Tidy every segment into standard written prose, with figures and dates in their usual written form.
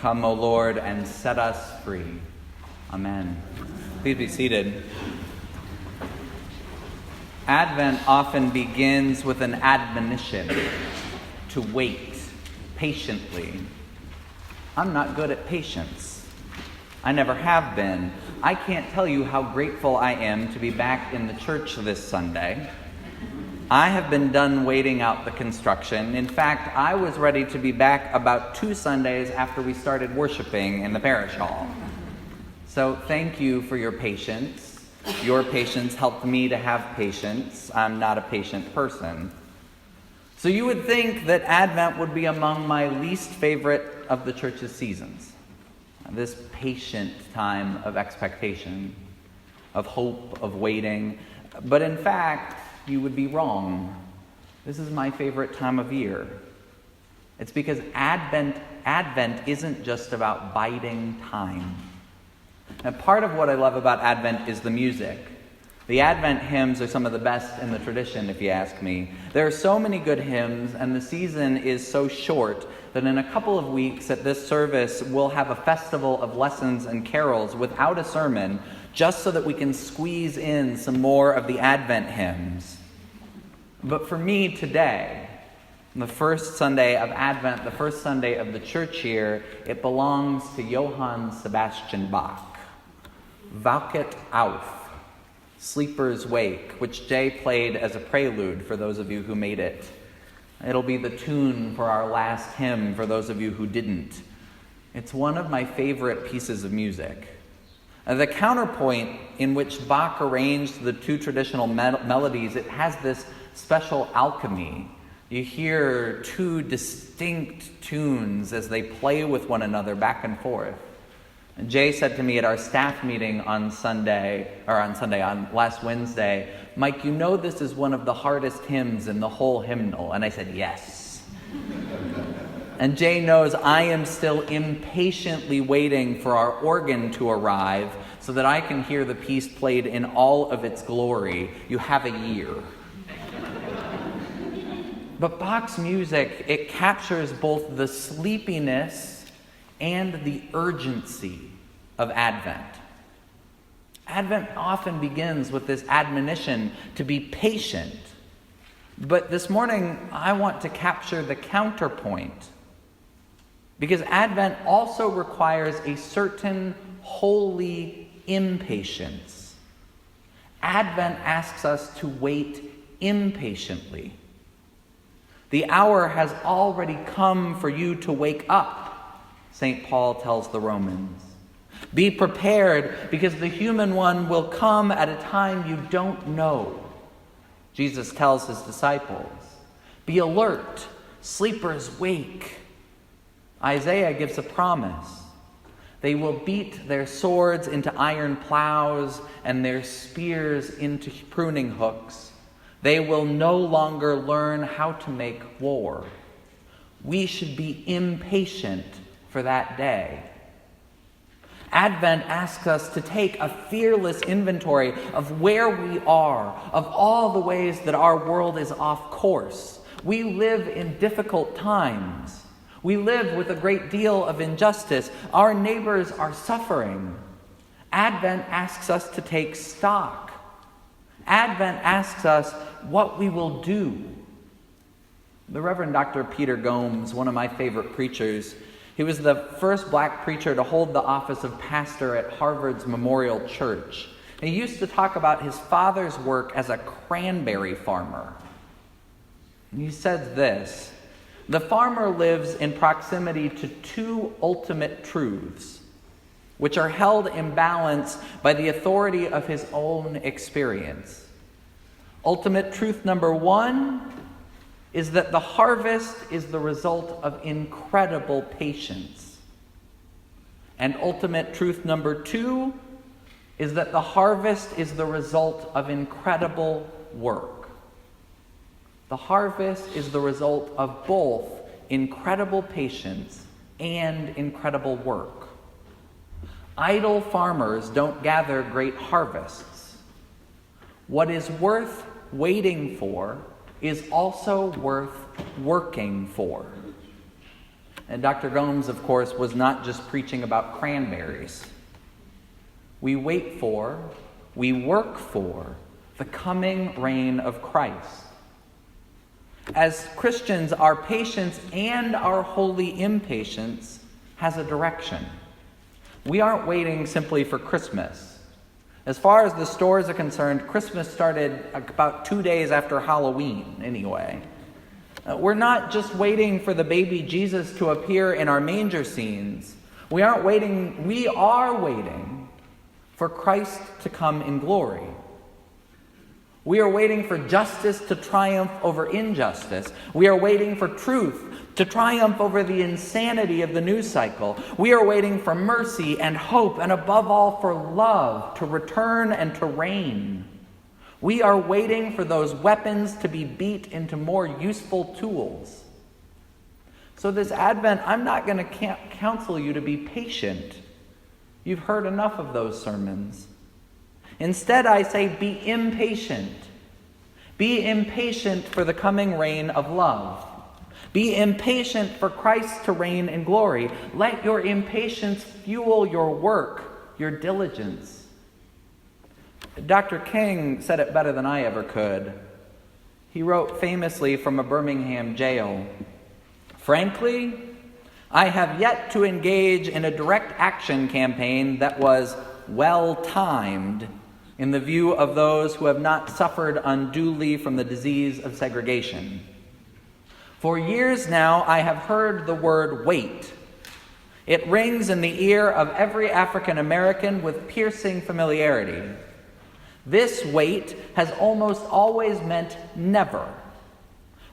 Come, O Lord, and set us free. Amen. Please be seated. Advent often begins with an admonition to wait patiently. I'm not good at patience. I never have been. I can't tell you how grateful I am to be back in the church this Sunday. I have been done waiting out the construction. In fact, I was ready to be back about 2 Sundays after we started worshiping in the parish hall. So thank you for your patience. Your patience helped me to have patience. I'm not a patient person. So you would think that Advent would be among my least favorite of the church's seasons. This patient time of expectation, of hope, of waiting. But in fact, you would be wrong. This is my favorite time of year. It's because Advent isn't just about biding time. And part of what I love about Advent is the music. The Advent hymns are some of the best in the tradition, if you ask me. There are so many good hymns, and the season is so short that in a couple of weeks at this service, we'll have a festival of lessons and carols without a sermon, just so that we can squeeze in some more of the Advent hymns. But for me today, the first Sunday of Advent, the first Sunday of the church year, it belongs to Johann Sebastian Bach. Wachet auf, Sleeper's Wake, which Jay played as a prelude for those of you who made it. It'll be the tune for our last hymn for those of you who didn't. It's one of my favorite pieces of music. The counterpoint in which Bach arranged the 2 traditional melodies, it has this special alchemy. You hear 2 distinct tunes as they play with one another back and forth. And Jay said to me at our staff meeting on last Wednesday, "Mike, you know this is one of the hardest hymns in the whole hymnal." And I said, "Yes." And Jay knows I am still impatiently waiting for our organ to arrive so that I can hear the piece played in all of its glory. You have a year. But Bach's music, it captures both the sleepiness and the urgency of Advent. Advent often begins with this admonition to be patient. But this morning, I want to capture the counterpoint. Because Advent also requires a certain holy impatience. Advent asks us to wait impatiently. The hour has already come for you to wake up, St. Paul tells the Romans. Be prepared, because the human one will come at a time you don't know, Jesus tells his disciples. Be alert, sleepers wake. Isaiah gives a promise. They will beat their swords into iron plows and their spears into pruning hooks. They will no longer learn how to make war. We should be impatient for that day. Advent asks us to take a fearless inventory of where we are, of all the ways that our world is off course. We live in difficult times. We live with a great deal of injustice. Our neighbors are suffering. Advent asks us to take stock. Advent asks us what we will do. The Reverend Dr. Peter Gomes, one of my favorite preachers, he was the first black preacher to hold the office of pastor at Harvard's Memorial Church. And he used to talk about his father's work as a cranberry farmer. And he said this: the farmer lives in proximity to 2 ultimate truths, which are held in balance by the authority of his own experience. Ultimate truth number 1 is that the harvest is the result of incredible patience. And ultimate truth number 2 is that the harvest is the result of incredible work. The harvest is the result of both incredible patience and incredible work. Idle farmers don't gather great harvests. What is worth waiting for is also worth working for. And Dr. Gomes, of course, was not just preaching about cranberries. We wait for, we work for the coming reign of Christ. As Christians, our patience and our holy impatience has a direction. We aren't waiting simply for Christmas. As far as the stores are concerned, Christmas started about 2 days after Halloween, anyway. We're not just waiting for the baby Jesus to appear in our manger scenes. We are waiting for Christ to come in glory. We are waiting for justice to triumph over injustice. We are waiting for truth to triumph over the insanity of the news cycle. We are waiting for mercy and hope, and above all, for love to return and to reign. We are waiting for those weapons to be beat into more useful tools. So this Advent, I'm not going to counsel you to be patient. You've heard enough of those sermons. Instead, I say, be impatient. Be impatient for the coming reign of love. Be impatient for Christ to reign in glory. Let your impatience fuel your work, your diligence. Dr. King said it better than I ever could. He wrote famously from a Birmingham jail, "Frankly, I have yet to engage in a direct action campaign that was well-timed in the view of those who have not suffered unduly from the disease of segregation. For years now, I have heard the word wait. It rings in the ear of every African American with piercing familiarity. This wait has almost always meant never.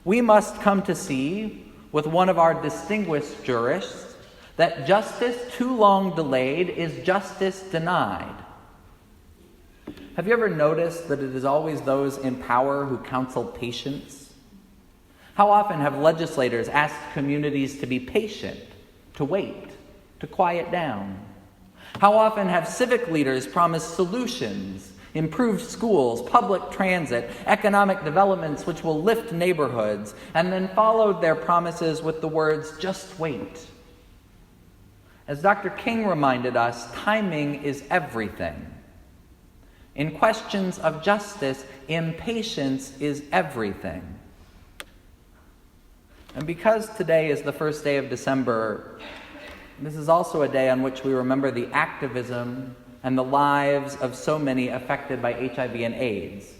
We must come to see, with one of our distinguished jurists, that justice too long delayed is justice denied." Have you ever noticed that it is always those in power who counsel patience? How often have legislators asked communities to be patient, to wait, to quiet down? How often have civic leaders promised solutions, improved schools, public transit, economic developments which will lift neighborhoods, and then followed their promises with the words, "Just wait"? As Dr. King reminded us, timing is everything. In questions of justice, impatience is everything. And because today is the first day of December, this is also a day on which we remember the activism and the lives of so many affected by HIV and AIDS.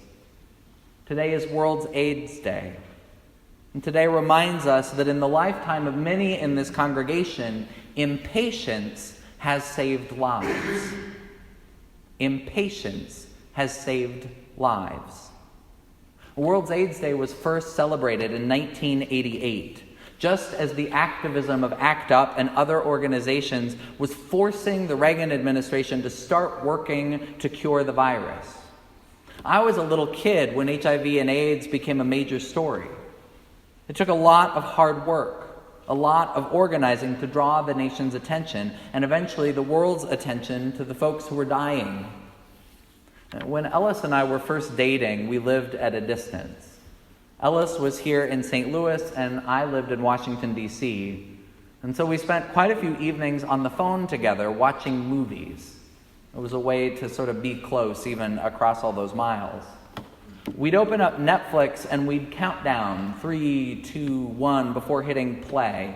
Today is World AIDS Day. And today reminds us that in the lifetime of many in this congregation, impatience has saved lives. Impatience has saved lives. World AIDS Day was first celebrated in 1988, just as the activism of ACT UP and other organizations was forcing the Reagan administration to start working to cure the virus. I was a little kid when HIV and AIDS became a major story. It took a lot of hard work, a lot of organizing to draw the nation's attention, and eventually the world's attention to the folks who were dying. When Ellis and I were first dating, we lived at a distance. Ellis was here in St. Louis, and I lived in Washington, D.C. And so we spent quite a few evenings on the phone together watching movies. It was a way to sort of be close, even across all those miles. We'd open up Netflix, and we'd count down 3, 2, 1 before hitting play.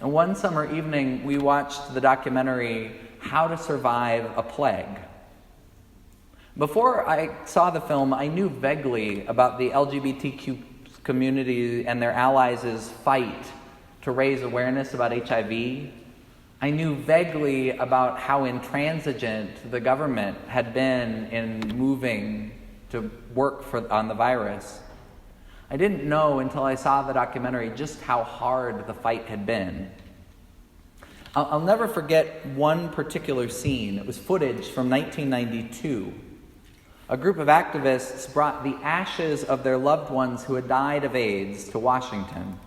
And one summer evening, we watched the documentary How to Survive a Plague. Before I saw the film, I knew vaguely about the LGBTQ community and their allies' fight to raise awareness about HIV. I knew vaguely about how intransigent the government had been in moving to work on the virus. I didn't know until I saw the documentary just how hard the fight had been. I'll never forget one particular scene. It was footage from 1992. A group of activists brought the ashes of their loved ones who had died of AIDS to Washington.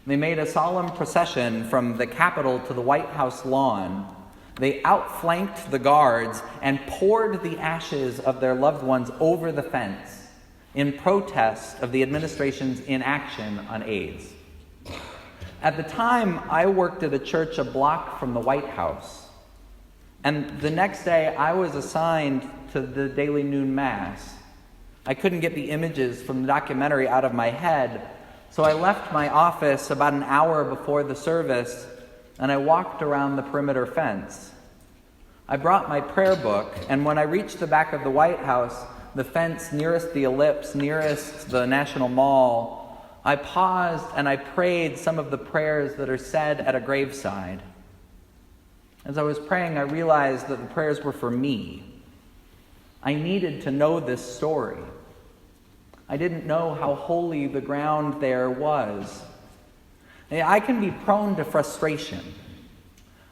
They made a solemn procession from the Capitol to the White House lawn. They outflanked the guards and poured the ashes of their loved ones over the fence in protest of the administration's inaction on AIDS. At the time, I worked at a church a block from the White House. And the next day, I was assigned to the daily noon mass. I couldn't get the images from the documentary out of my head, so I left my office about an hour before the service, and I walked around the perimeter fence. I brought my prayer book, and when I reached the back of the White House, the fence nearest the ellipse, nearest the National Mall, I paused and I prayed some of the prayers that are said at a graveside. As I was praying, I realized that the prayers were for me. I needed to know this story. I didn't know how holy the ground there was. I can be prone to frustration.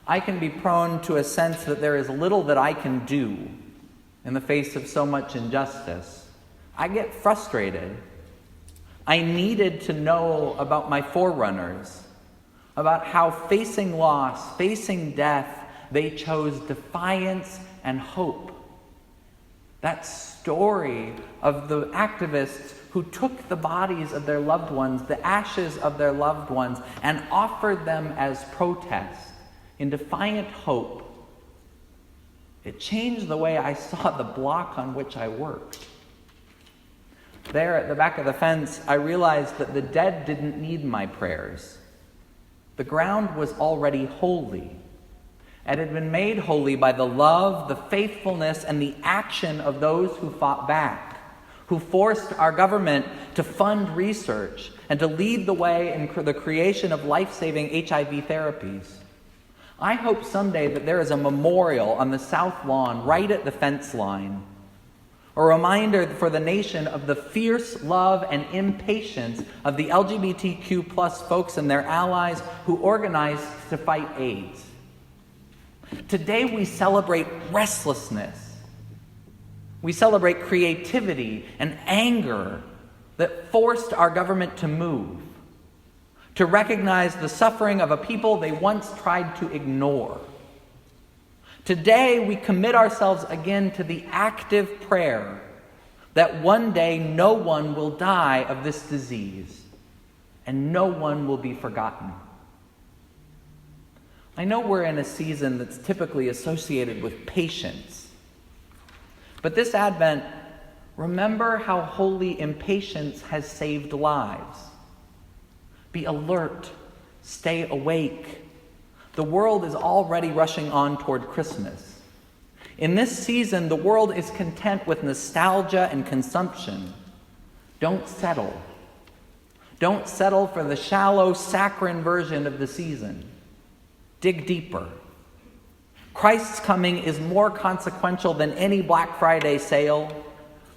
I can be prone to a sense that there is little that I can do in the face of so much injustice. I get frustrated. I needed to know about my forerunners, about how facing loss, facing death, they chose defiance and hope. That story of the activists who took the bodies of their loved ones, the ashes of their loved ones, and offered them as protest in defiant hope. It changed the way I saw the block on which I worked. There at the back of the fence, I realized that the dead didn't need my prayers. The ground was already holy. It had been made holy by the love, the faithfulness, and the action of those who fought back, who forced our government to fund research and to lead the way in the creation of life-saving HIV therapies. I hope someday that there is a memorial on the South Lawn right at the fence line, a reminder for the nation of the fierce love and impatience of the LGBTQ plus folks and their allies who organized to fight AIDS. Today we celebrate restlessness. We celebrate creativity and anger that forced our government to move, to recognize the suffering of a people they once tried to ignore. Today we commit ourselves again to the active prayer that one day no one will die of this disease and no one will be forgotten. I know we're in a season that's typically associated with patience. But this Advent, remember how holy impatience has saved lives. Be alert. Stay awake. The world is already rushing on toward Christmas. In this season, the world is content with nostalgia and consumption. Don't settle. Don't settle for the shallow, saccharine version of the season. Dig deeper. Christ's coming is more consequential than any Black Friday sale,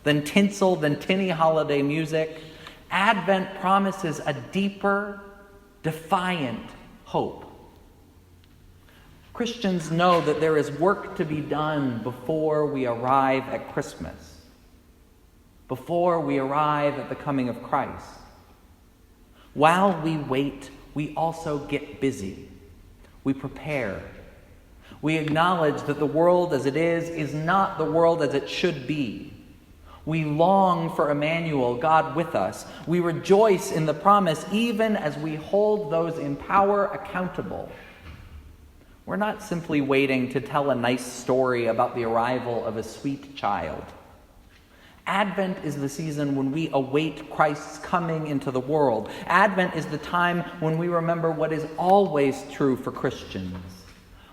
than tinsel, than tinny holiday music. Advent promises a deeper, defiant hope. Christians know that there is work to be done before we arrive at Christmas, before we arrive at the coming of Christ. While we wait, we also get busy. We prepare. We acknowledge that the world as it is not the world as it should be. We long for Emmanuel, God with us. We rejoice in the promise even as we hold those in power accountable. We're not simply waiting to tell a nice story about the arrival of a sweet child. Advent is the season when we await Christ's coming into the world. Advent is the time when we remember what is always true for Christians.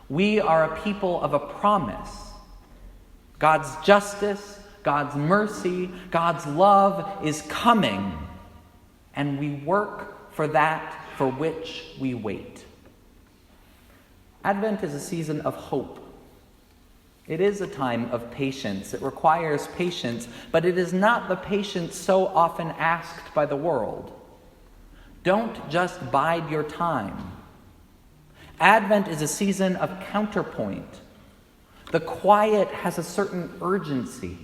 We are a people of a promise. God's justice, God's mercy, God's love is coming, and we work for that for which we wait. Advent is a season of hope. It is a time of patience. It requires patience, but it is not the patience so often asked by the world. Don't just bide your time. Advent is a season of counterpoint. The quiet has a certain urgency.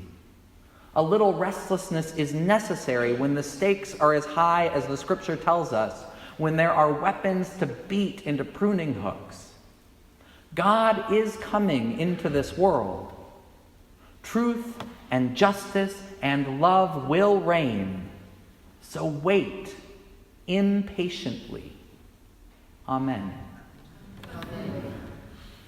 A little restlessness is necessary when the stakes are as high as the scripture tells us, when there are weapons to beat into pruning hooks. God is coming into this world. Truth and justice and love will reign. So wait impatiently. Amen.